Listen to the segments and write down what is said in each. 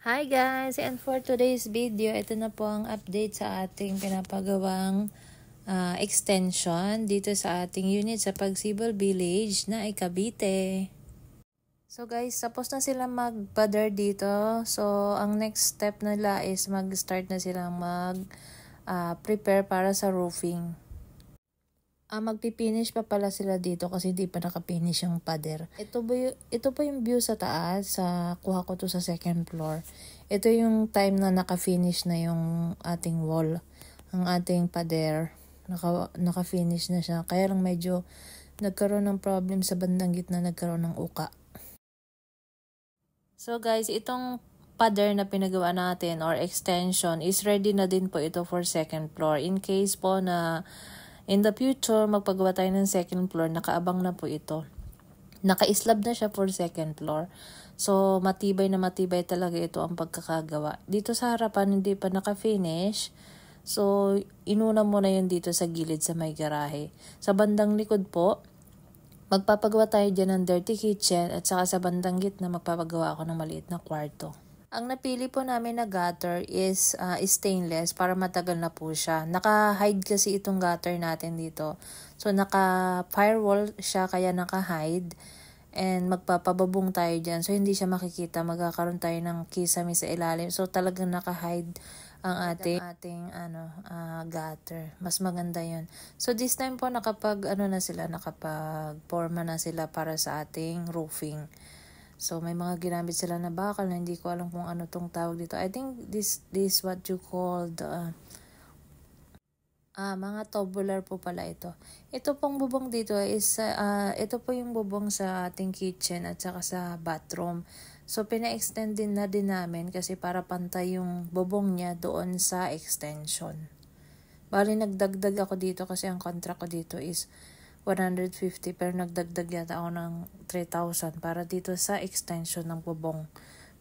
Hi guys! And for today's video, ito na po ang update sa ating pinapagawang extension dito sa ating unit sa Pagsibol Village na ay Cavite. So guys, tapos na sila mag-pader dito. So ang next step nila is mag-start na silang mag-prepare para sa roofing. Magpipinish pa pala sila dito kasi hindi pa nakapinish yung pader. Ito po yung view sa taas. Kuha ko to sa second floor. Ito yung time na nakafinish na yung ating wall. Ang ating pader. Nakafinish na siya. Kaya lang medyo nagkaroon ng problem sa bandang gitna, nagkaroon ng uka. So guys, itong pader na pinagawa natin or extension is ready na din po ito for second floor. In case po na in the future, magpagawa tayo ng second floor, nakaabang na po ito. Naka-slab na siya for second floor. So, matibay na matibay talaga ito ang pagkakagawa. Dito sa harapan, hindi pa naka-finish. So, inuna mo na yun dito sa gilid sa may garahe. Sa bandang likod po, magpapagawa tayo dyan ng dirty kitchen at saka sa bandang gitna, magpapagawa ako ng maliit na kwarto. Ang napili po namin na gutter is stainless para matagal na po siya. Naka-hide kasi itong gutter natin dito. So, naka-firewall siya kaya naka-hide. And magpapababong tayo dyan. So, hindi siya makikita. Magkakaroon tayo ng kisame sa ilalim. So, talagang naka-hide ang ating gutter. Mas maganda yun. So, this time po nakapag-forma na sila para sa ating roofing. So, may mga ginamit sila na bakal na hindi ko alam kung ano tong tawag dito. I think this what you call the mga tubular po pala ito. Ito pong bubong dito is ito po yung bubong sa ating kitchen at saka sa bathroom. So, pina-extend din namin kasi para pantay yung bubong niya doon sa extension. Bali, nagdagdag ako dito kasi ang contract ko dito is 150 pero nagdagdag yata ako ng 3,000 para dito sa extension ng bubong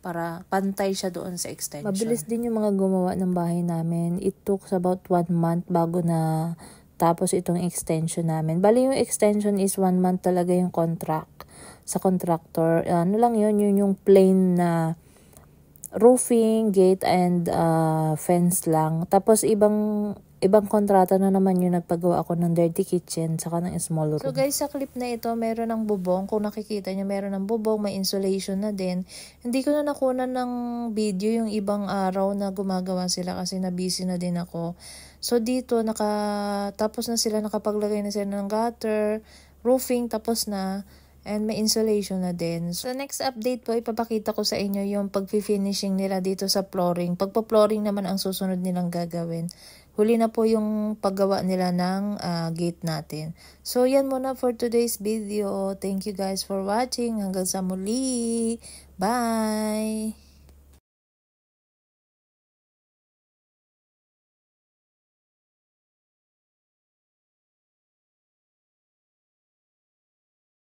para pantay siya doon sa extension. Mabilis din yung mga gumawa ng bahay namin. It took about 1 month bago na tapos itong extension namin. Bali yung extension is 1 month talaga yung contract sa contractor. Ano lang yun yung plain na roofing, gate and fence lang. Tapos ibang kontrata na naman yung nagpagawa ako ng dirty kitchen saka ng small room. So guys, sa clip na ito, meron ng bubong. Kung nakikita nyo, meron ng bubong, may insulation na din. Hindi ko na nakunan ng video yung ibang araw na gumagawa sila kasi na-busy na din ako. So dito, tapos na sila, nakapaglagay na sila ng gutter, roofing, tapos na. And may insulation na din. So, next update po, ipapakita ko sa inyo yung pag-finishing nila dito sa flooring. Pagpa-flooring naman ang susunod nilang gagawin. Huli na po yung paggawa nila ng gate natin. So, yan muna for today's video. Thank you guys for watching. Hanggang sa muli. Bye!